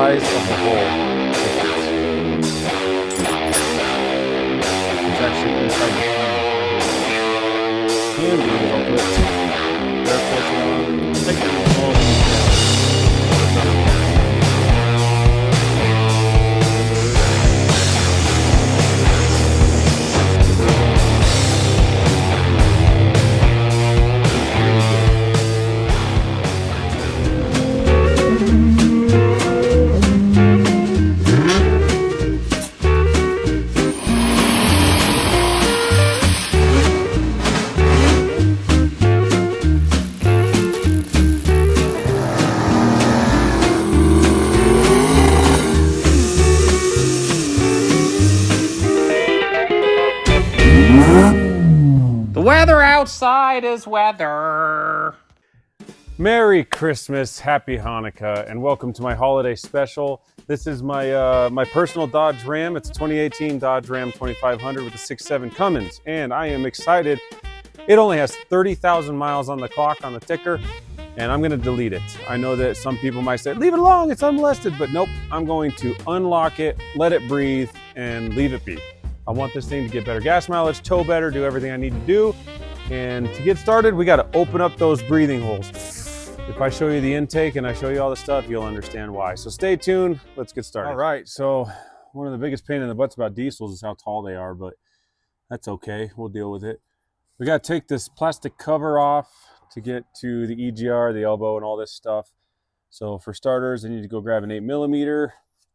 size of the hole it's actually inside the can be. I'll put air filter on. Take it all the way down. The weather outside is weather. Merry Christmas, Happy Hanukkah, and welcome to my holiday special. This is my my personal Dodge Ram. It's a 2018 Dodge Ram 2500 with a 6.7 Cummins, and I am excited. It only has 30,000 miles on the clock on the ticker, and I'm going to delete it. I know that some people might say, leave it alone, it's unmolested, but nope, I'm going to unlock it, let it breathe, and leave it be. I want this thing to get better gas mileage, tow better, do everything I need to do. And to get started, we got to open up those breathing holes. If I show you the intake and I show you all the stuff, you'll understand why. So stay tuned, let's get started. All right, so one of the biggest pain in the butts about diesels is how tall they are, but that's okay, we'll deal with it. We got to take this plastic cover off to get to the EGR, the elbow, and all this stuff. So for starters, I need to go grab an 8mm,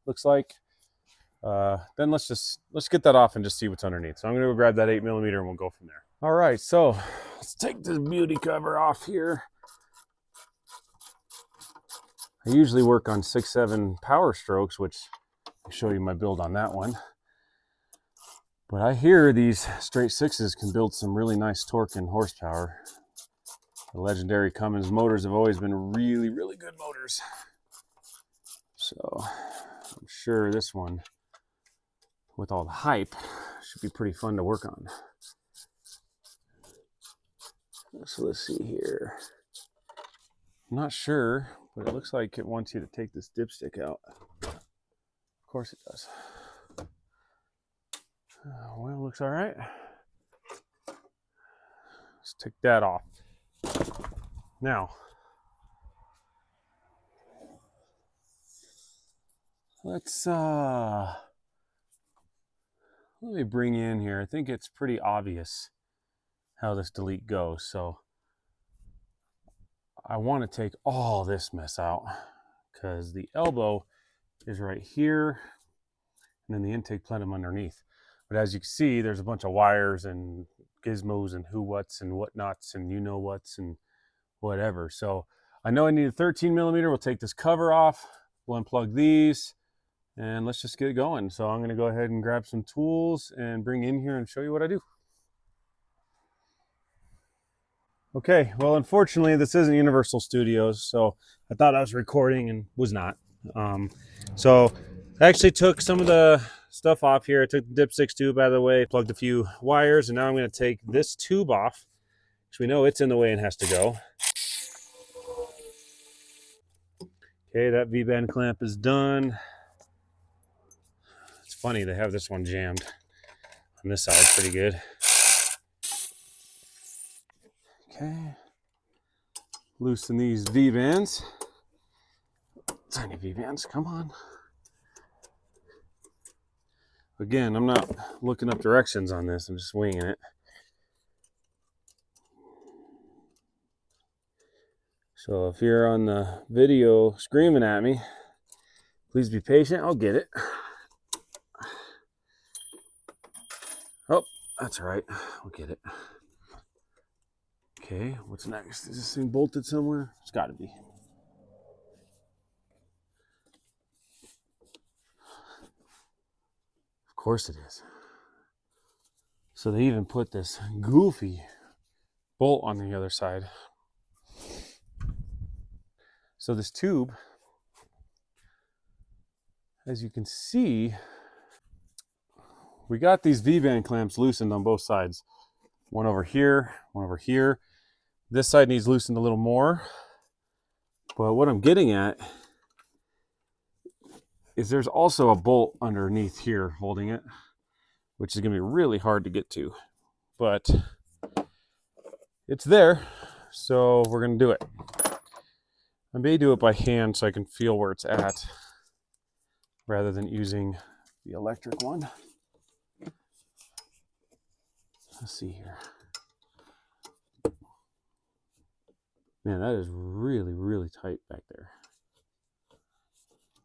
looks like. Then let's get that off and just see what's underneath. So I'm gonna go grab that 8mm and we'll go from there. All right, so let's take this beauty cover off here. I usually work on 6.7 power strokes, which I'll show you my build on that one. But I hear these straight sixes can build some really nice torque and horsepower. The legendary Cummins motors have always been really, really good motors. So I'm sure this one, with all the hype, should be pretty fun to work on. So let's see here. I'm not sure, but it looks like it wants you to take this dipstick out. Of course it does. Well, it looks all right. Let's take that off. Now, let's let me bring you in here. I think it's pretty obvious how this delete goes. So I want to take all this mess out because the elbow is right here and then the intake plenum underneath. But as you can see, there's a bunch of wires and gizmos and who whats and whatnots and you know what's and whatever. So I know I need a 13mm. We'll take this cover off. We'll unplug these. And let's just get going. So I'm going to go ahead and grab some tools and bring in here and show you what I do. Okay, well, unfortunately, this isn't Universal Studios, so I thought I was recording and was not. So I actually took some of the stuff off here. I took the dipstick tube out of the way, plugged a few wires, and now I'm going to take this tube off, because we know it's in the way and has to go. Okay, that V-band clamp is done. Funny, they have this one jammed on this side pretty good. Okay, loosen these V-bands. Tiny V-bands, come on. Again, I'm not looking up directions on this, I'm just winging it. So if you're on the video screaming at me, please be patient, I'll get it. Oh, that's all right. We'll get it. Okay, what's next? Is this thing bolted somewhere? It's got to be. Of course it is. So they even put this goofy bolt on the other side. So this tube, as you can see, we got these V-band clamps loosened on both sides. One over here, one over here. This side needs loosened a little more. But what I'm getting at is there's also a bolt underneath here holding it, which is going to be really hard to get to, but it's there, so we're going to do it. I may do it by hand so I can feel where it's at rather than using the electric one. Let's see here. Man, that is really, really tight back there.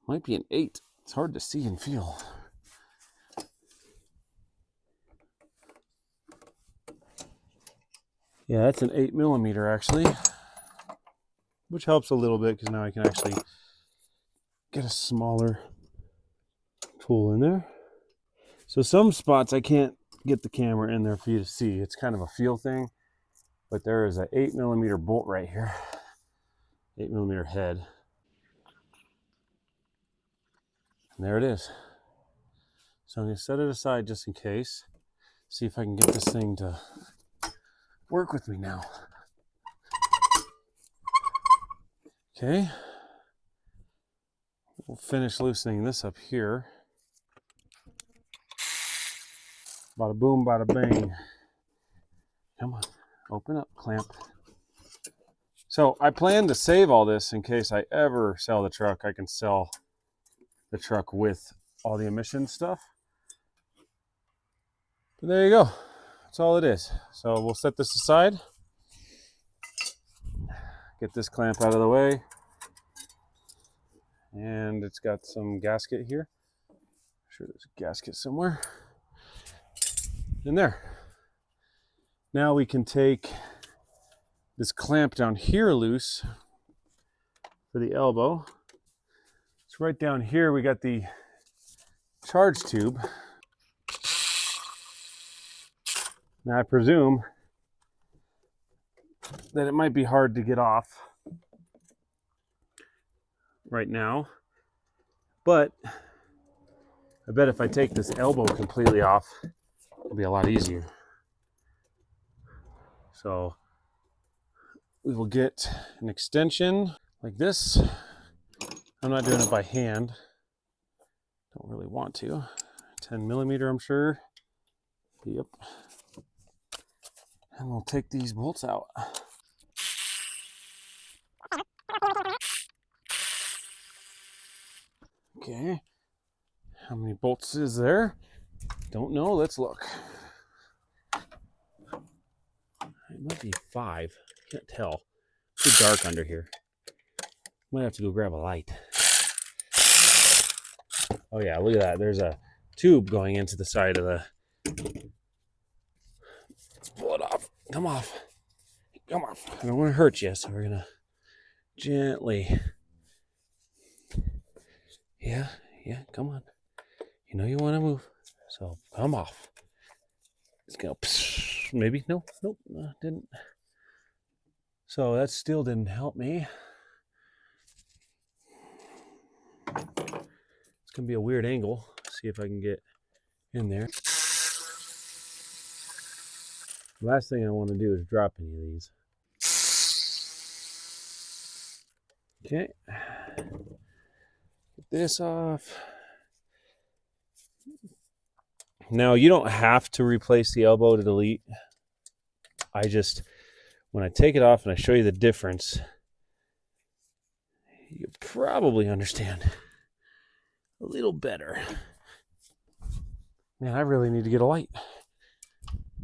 Might be an 8. It's hard to see and feel. Yeah, that's an 8mm actually, which helps a little bit because now I can actually get a smaller tool in there. So some spots I can't get the camera in there for you to see. It's kind of a feel thing, but there is an 8mm bolt right here, 8mm head. And there it is. So I'm going to set it aside just in case. See if I can get this thing to work with me now. Okay. We'll finish loosening this up here. Bada boom, bada bang. Come on, open up, clamp. So I plan to save all this in case I ever sell the truck. I can sell the truck with all the emission stuff. But there you go. That's all it is. So we'll set this aside. Get this clamp out of the way. And it's got some gasket here. I'm sure there's a gasket somewhere. In there. Now we can take this clamp down here loose for the elbow. So right down here we got the charge tube. Now I presume that it might be hard to get off right now, but I bet if I take this elbow completely off, it'll be a lot easier. So we will get an extension like this. I'm not doing it by hand. Don't really want to. 10mm, I'm sure. Yep. And we'll take these bolts out. Okay. How many bolts is there? Don't know. Let's look. It might be 5. Can't tell. It's too dark under here. Might have to go grab a light. Oh yeah, look at that. There's a tube going into the side of the... Let's pull it off. Come off. Come off. I don't want to hurt you, so we're going to gently... Yeah, come on. You know you want to move, so come off. It's going to... Maybe? Nope, didn't. So that still didn't help me. It's going to be a weird angle. See if I can get in there. Last thing I want to do is drop any of these. Okay. Get this off. Now, you don't have to replace the elbow to delete. I just, when I take it off and I show you the difference, you probably understand a little better. Man, I really need to get a light.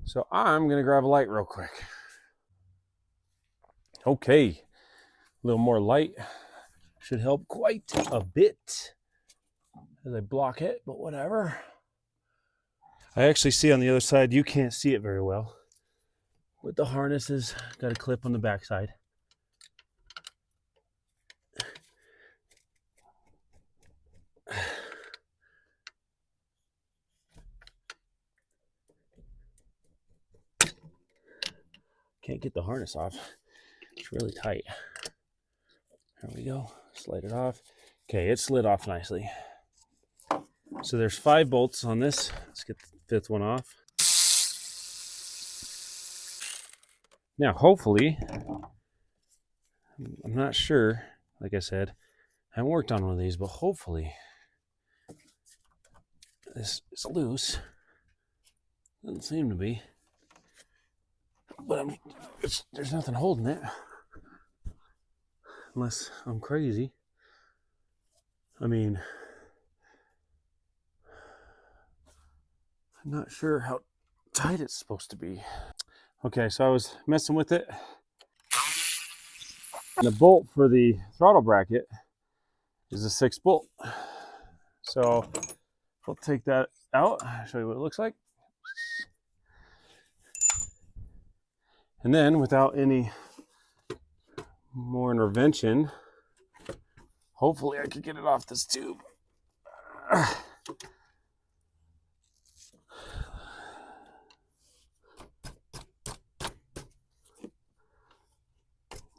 So I'm going to grab a light real quick. Okay. A little more light should help quite a bit as I block it, but whatever. I actually see on the other side, you can't see it very well, but the harness has got a clip on the back side. Can't get the harness off. It's really tight. There we go. Slide it off. Okay, it slid off nicely. So there's 5 bolts on this. Let's get the 5th one off. Now, hopefully, I'm not sure, like I said, I haven't worked on one of these, but hopefully this is loose. Doesn't seem to be. But there's nothing holding it. Unless I'm crazy. I mean, I'm not sure how tight it's supposed to be. Okay, so I was messing with it. The bolt for the throttle bracket is a 6 bolt. So we'll take that out, show you what it looks like. And then without any more intervention, hopefully I could get it off this tube.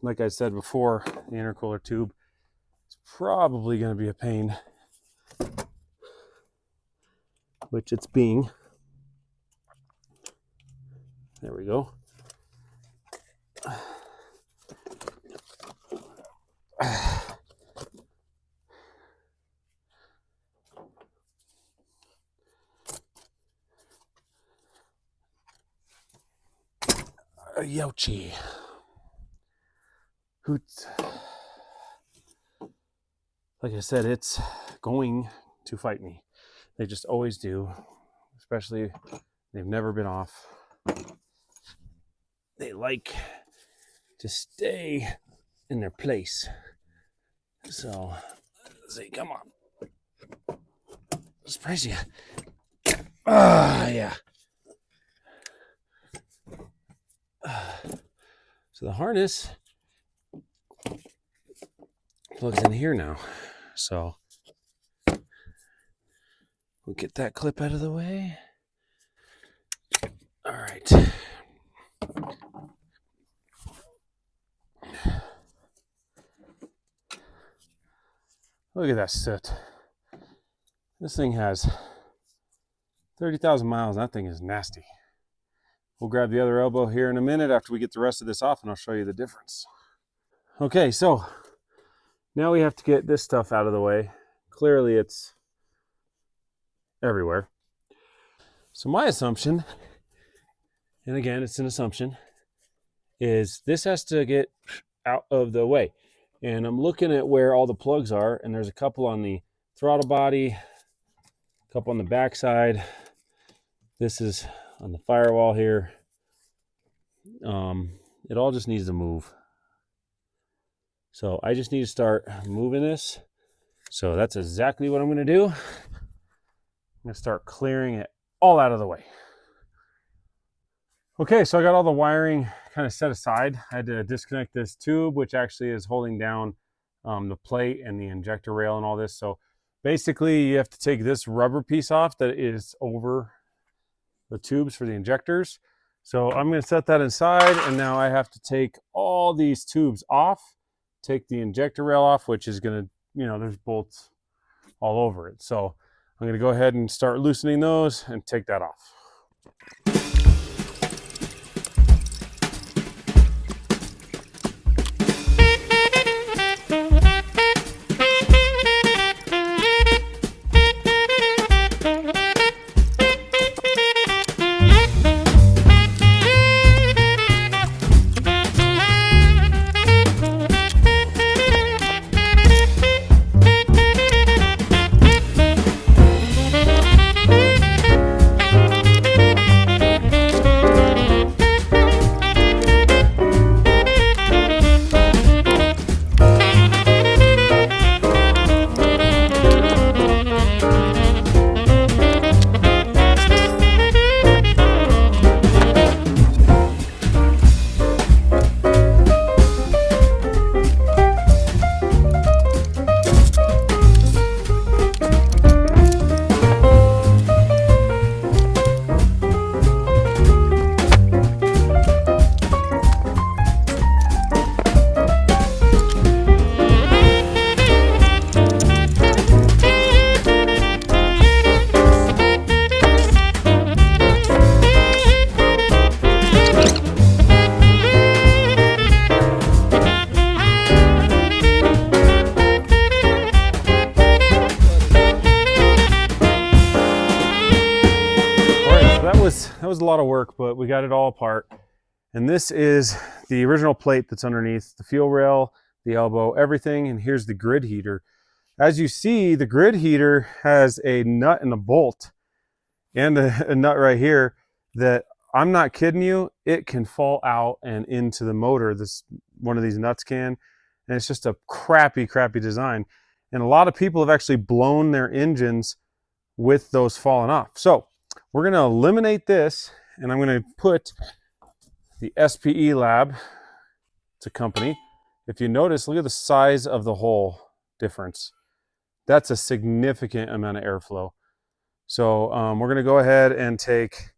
Like I said before, the intercooler tube is probably going to be a pain, which it's being. There we go. Yochi. Hoot. Like I said, it's going to fight me. They just always do. Especially, they've never been off. They like to stay in their place. So, let's see, come on. Let's praise you. Yeah. So the harness plugs in here now. So we'll get that clip out of the way. All right. Look at that soot. This thing has 30,000 miles, and that thing is nasty. We'll grab the other elbow here in a minute after we get the rest of this off, and I'll show you the difference. Okay, so now we have to get this stuff out of the way. Clearly it's everywhere. So my assumption, and again, it's an assumption, is this has to get out of the way. And I'm looking at where all the plugs are, and there's a couple on the throttle body, a couple on the backside. This is on the firewall here. It all just needs to move. So I just need to start moving this. So that's exactly what I'm going to do. I'm going to start clearing it all out of the way. Okay, so I got all the wiring kind of set aside. I had to disconnect this tube, which actually is holding down the plate and the injector rail and all this. So basically you have to take this rubber piece off that is over the tubes for the injectors. So I'm going to set that inside, and now I have to take all these tubes off, take the injector rail off, which is going to, there's bolts all over it. So I'm going to go ahead and start loosening those and take that off. was a lot of work, but we got it all apart. And this is the original plate that's underneath the fuel rail, the elbow, everything. And here's the grid heater. As you see, the grid heater has a nut and a bolt and a nut right here that, I'm not kidding you, it can fall out and into the motor. This one of these nuts can, and it's just a crappy design. And a lot of people have actually blown their engines with those falling off. So we're going to eliminate this, and I'm going to put the SPE Lab. It's a company. If you notice, look at the size of the hole difference. That's a significant amount of airflow. So we're going to go ahead and take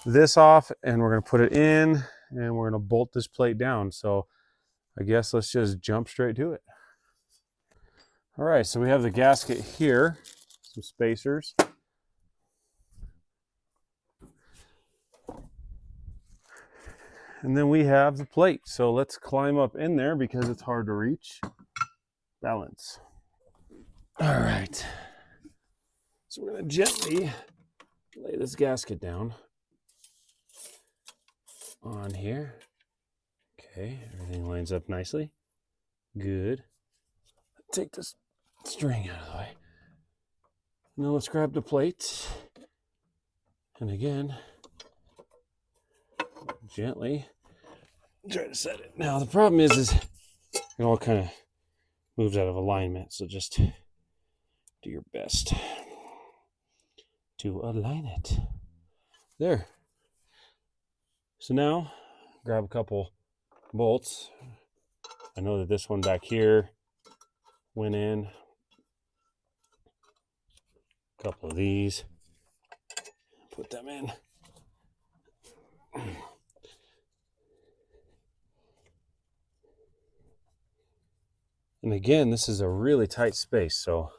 this off, and we're going to put it in, and we're going to bolt this plate down. So I guess let's just jump straight to it. All right, so we have the gasket here, some spacers. And then we have the plate. So let's climb up in there because it's hard to reach. Balance. All right. So we're going to gently lay this gasket down on here. Okay, everything lines up nicely. Good. Take this string out of the way. Now let's grab the plate. And again, gently try to set it. Now the problem is it all kind of moves out of alignment. So just do your best to align it. There. So now grab a couple bolts. I know that this one back here went in. A couple of these. Put them in. And again, this is a really tight space, so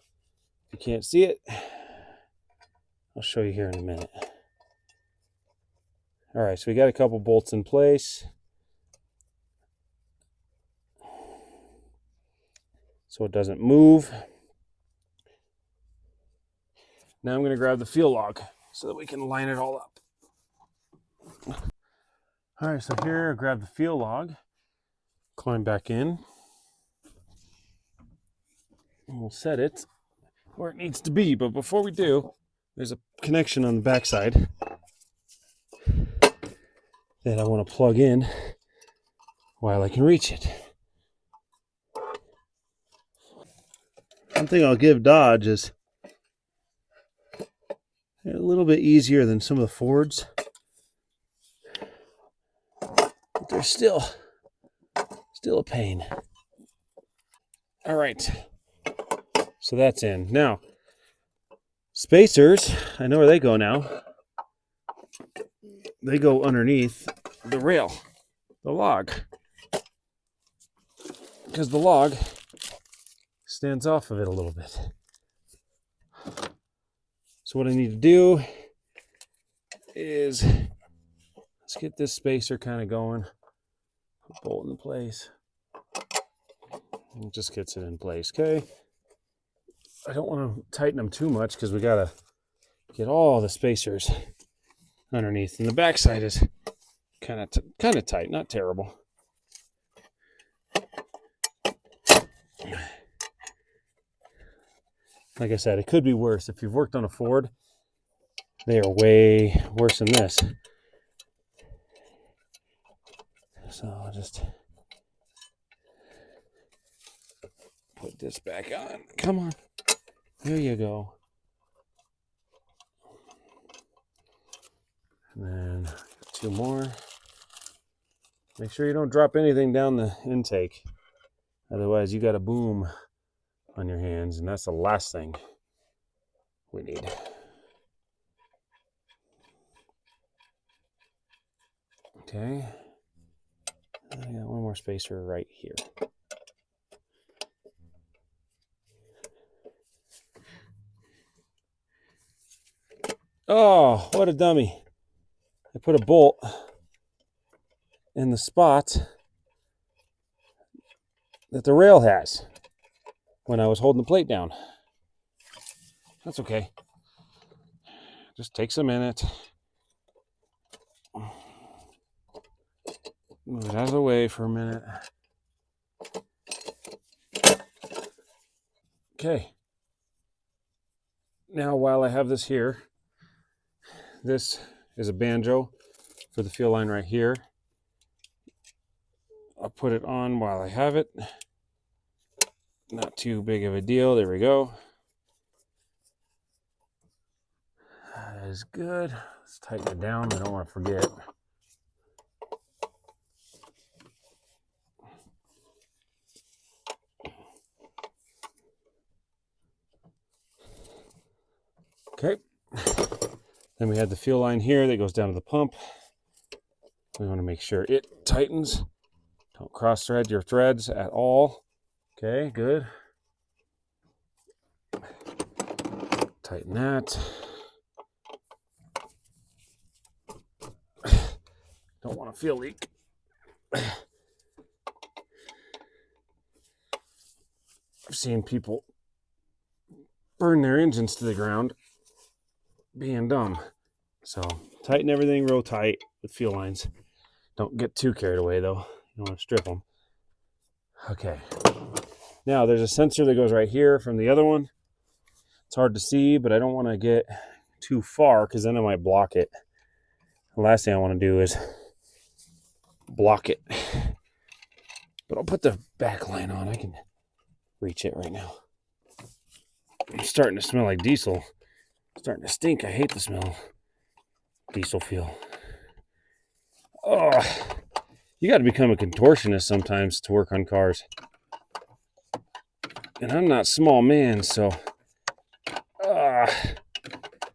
if you can't see it, I'll show you here in a minute. All right, so we got a couple bolts in place. So it doesn't move. Now I'm going to grab the fuel log so that we can line it all up. All right, so here, grab the fuel log, climb back in, and we'll set it where it needs to be. But before we do, there's a connection on the backside that I want to plug in while I can reach it. One thing I'll give Dodge is a little bit easier than some of the Fords, but they're still a pain. All right, so that's in. Now, spacers, I know where they go now. They go underneath the rail, the log, because the log stands off of it a little bit. So what I need to do is let's get this spacer kind of going. Put the bolt in place. And it just gets it in place, okay? I don't want to tighten them too much because we gotta get all the spacers underneath. And the backside is kind of tight, not terrible. Like I said, it could be worse. If you've worked on a Ford, they are way worse than this. So I'll just put this back on. Come on. There you go. And then 2 more. Make sure you don't drop anything down the intake. Otherwise, you got a boom on your hands, and that's the last thing we need. Okay. I got one more spacer right here. Oh, what a dummy. I put a bolt in the spot that the rail has when I was holding the plate down. That's okay. Just takes a minute. Move it out of the way for a minute. Okay. Now, while I have this here, this is a banjo for the fuel line right here. I'll put it on while I have it. Not too big of a deal. There we go. That is good. Let's tighten it down. I don't want to forget. Okay. Then we have the fuel line here that goes down to the pump. We want to make sure it tightens. Don't cross thread your threads at all. Okay, good. Tighten that. Don't want to fuel leak. I've seen people burn their engines to the ground being dumb. So tighten everything real tight with fuel lines. Don't get too carried away though. You don't want to strip them. Okay. Now there's a sensor that goes right here from the other one. It's hard to see, but I don't want to get too far because then I might block it. The last thing I want to do is block it. But I'll put the back line on. I can reach it right now. I'm starting to smell like diesel. It's starting to stink. I hate the smell. Diesel fuel. Oh, you got to become a contortionist sometimes to work on cars. And I'm not a small man, so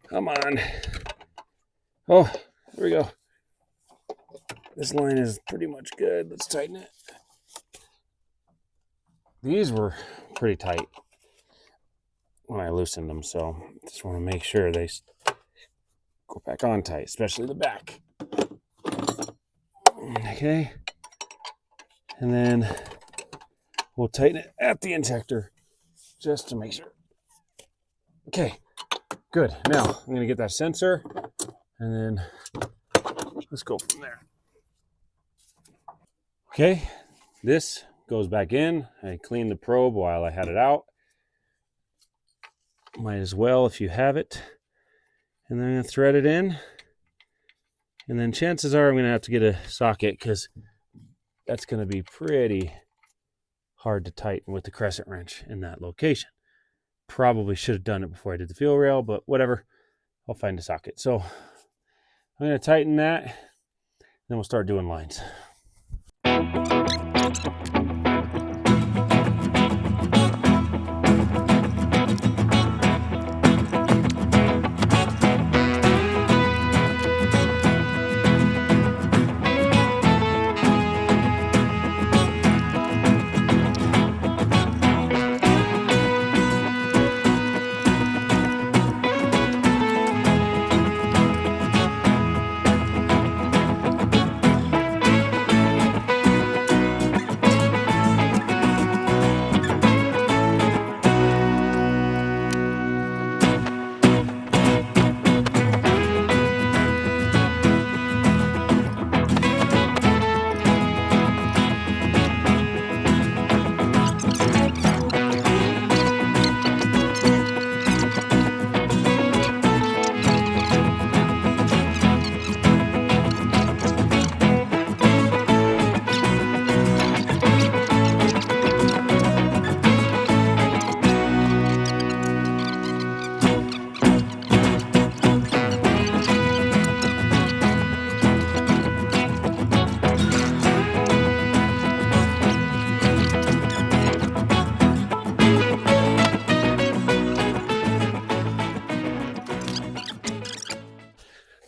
come on. Oh, there we go. This line is pretty much good. Let's tighten it. These were pretty tight when I loosened them, so just want to make sure they go back on tight, especially the back. Okay. And then we'll tighten it at the injector just to make sure. Okay, good. Now I'm going to get that sensor and then let's go from there. Okay, this goes back in. I cleaned the probe while I had it out. Might as well if you have it. And then I'm going to thread it in. And then chances are I'm going to have to get a socket because that's going to be pretty hard to tighten with the crescent wrench in that location. Probably should have done it before I did the fuel rail, but whatever. I'll find a socket. So I'm going to tighten that. Then we'll start doing lines.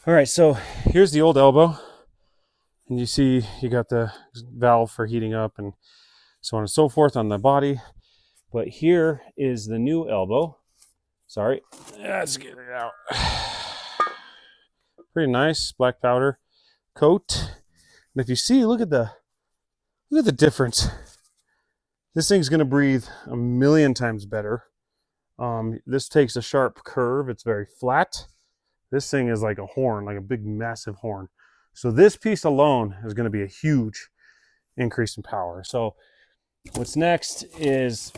All right, so here's the old elbow. And you see you got the valve for heating up and so on and so forth on the body. But here is the new elbow. Sorry, let's get it out. Pretty nice black powder coat. And if you see, look at the difference. This thing's gonna breathe a million times better. This takes a sharp curve. It's very flat. This thing is like a horn, like a big, massive horn. So this piece alone is going to be a huge increase in power. So what's next is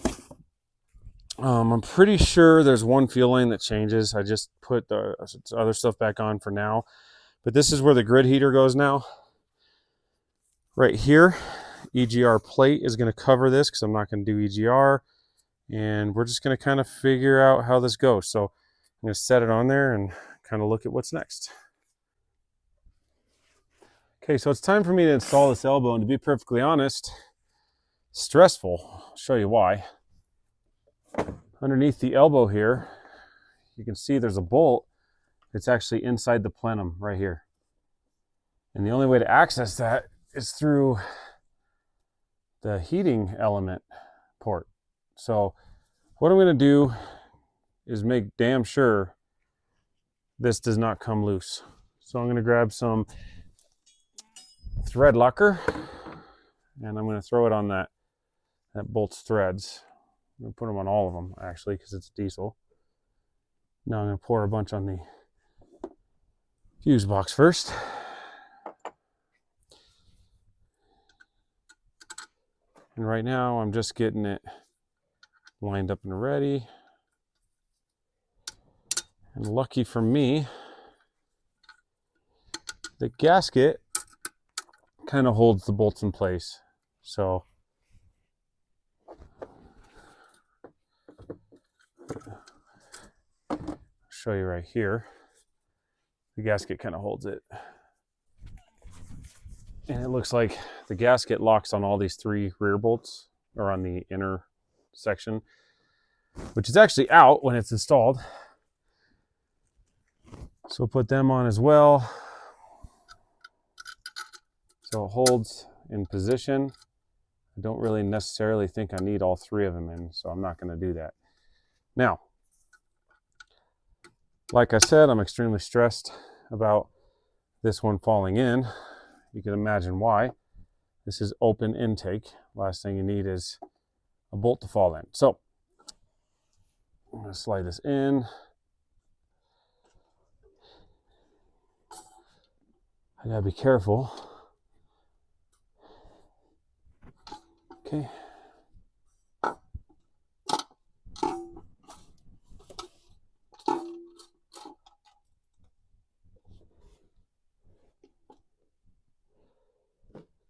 I'm pretty sure there's one fuel line that changes. I just put the other stuff back on for now. But this is where the grid heater goes now. Right here, EGR plate is going to cover this because I'm not going to do EGR. And we're just going to kind of figure out how this goes. So I'm going to set it on there and kind of look at what's next. Okay, so it's time for me to install this elbow, and to be perfectly honest, stressful. I'll show you why. Underneath the elbow here, you can see there's a bolt that's actually inside the plenum right here. And the only way to access that is through the heating element port. So what I'm going to do is make damn sure this does not come loose. So I'm going to grab some thread locker and I'm going to throw it on that bolt's threads. I'm going to put them on all of them actually because it's diesel. Now I'm going to pour a bunch on the fuse box first. And right now I'm just getting it lined up and ready. And lucky for me, the gasket kind of holds the bolts in place. So I'll show you right here. The gasket kind of holds it. And it looks like the gasket locks on all these three rear bolts, or on the inner section, which is actually out when it's installed. So we'll put them on as well. So it holds in position. I don't really necessarily think I need all three of them in, so I'm not going to do that. Now, like I said, I'm extremely stressed about this one falling in. You can imagine why. This is open intake. Last thing you need is a bolt to fall in. So I'm going to slide this in. I gotta be careful. Okay.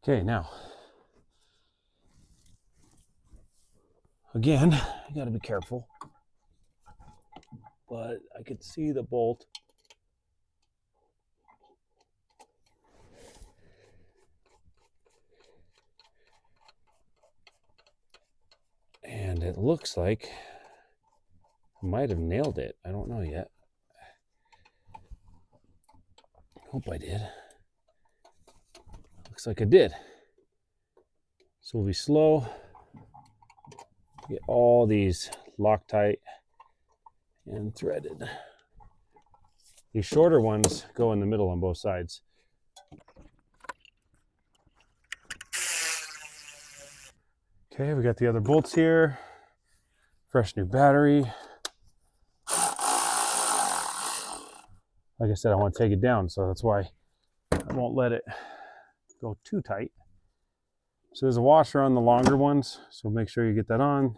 Okay, now, again, you gotta be careful, but I could see the bolt. And it looks like I might have nailed it. I don't know yet. Hope I did. Looks like I did. So we'll be slow. Get all these Loctite and threaded. These shorter ones go in the middle on both sides. Okay, we got the other bolts here. Fresh new battery. Like I said, I want to take it down, so that's why I won't let it go too tight. So there's a washer on the longer ones, so make sure you get that on.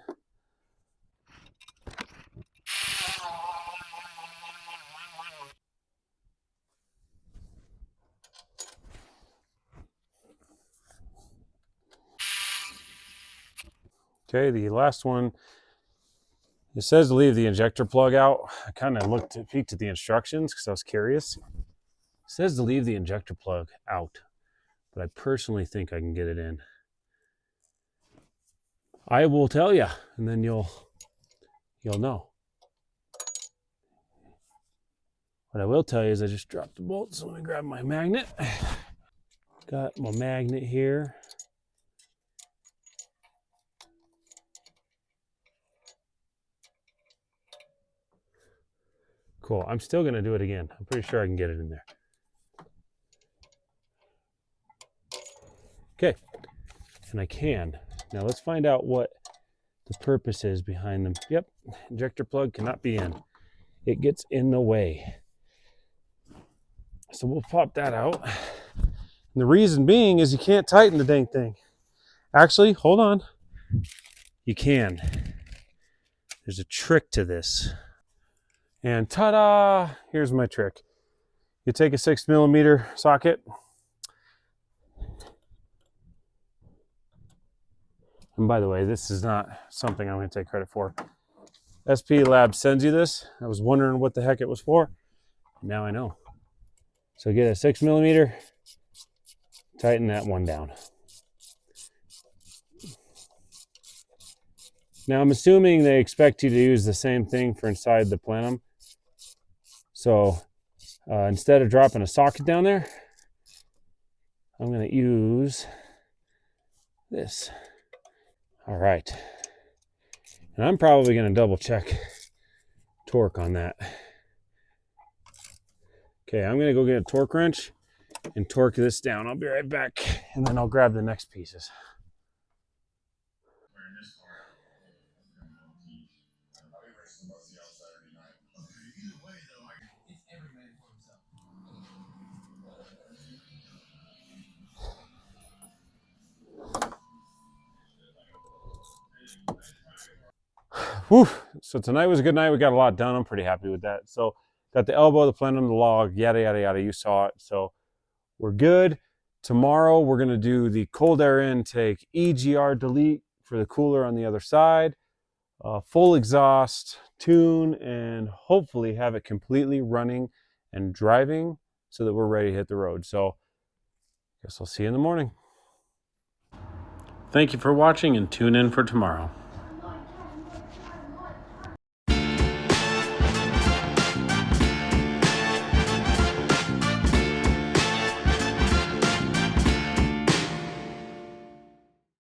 Okay, the last one, it says to leave the injector plug out. I kind of peeked at the instructions because I was curious. It says to leave the injector plug out, but I personally think I can get it in. I will tell you, and then you'll know. What I will tell you is I just dropped the bolt, so let me grab my magnet. Got my magnet here. Cool. I'm still going to do it again. I'm pretty sure I can get it in there. Okay. And I can. Now let's find out what the purpose is behind them. Yep. Injector plug cannot be in. It gets in the way. So we'll pop that out. And the reason being is you can't tighten the dang thing. Actually, hold on. You can. There's a trick to this. And ta-da! Here's my trick. You take a 6mm socket. And by the way, this is not something I'm going to take credit for. SP Lab sends you this. I was wondering what the heck it was for. Now I know. So get a 6mm, tighten that one down. Now I'm assuming they expect you to use the same thing for inside the plenum. So instead of dropping a socket down there, I'm going to use this. All right. And I'm probably going to double check torque on that. Okay, I'm going to go get a torque wrench and torque this down. I'll be right back, and then I'll grab the next pieces. Whew. So tonight was a good night. We got a lot done. I'm pretty happy with that. So got the elbow, the plenum, the log, yada, yada, yada. You saw it. So we're good. Tomorrow we're going to do the cold air intake EGR delete for the cooler on the other side, full exhaust, tune, and hopefully have it completely running and driving so that we're ready to hit the road. So I guess I'll see you in the morning. Thank you for watching, and tune in for tomorrow.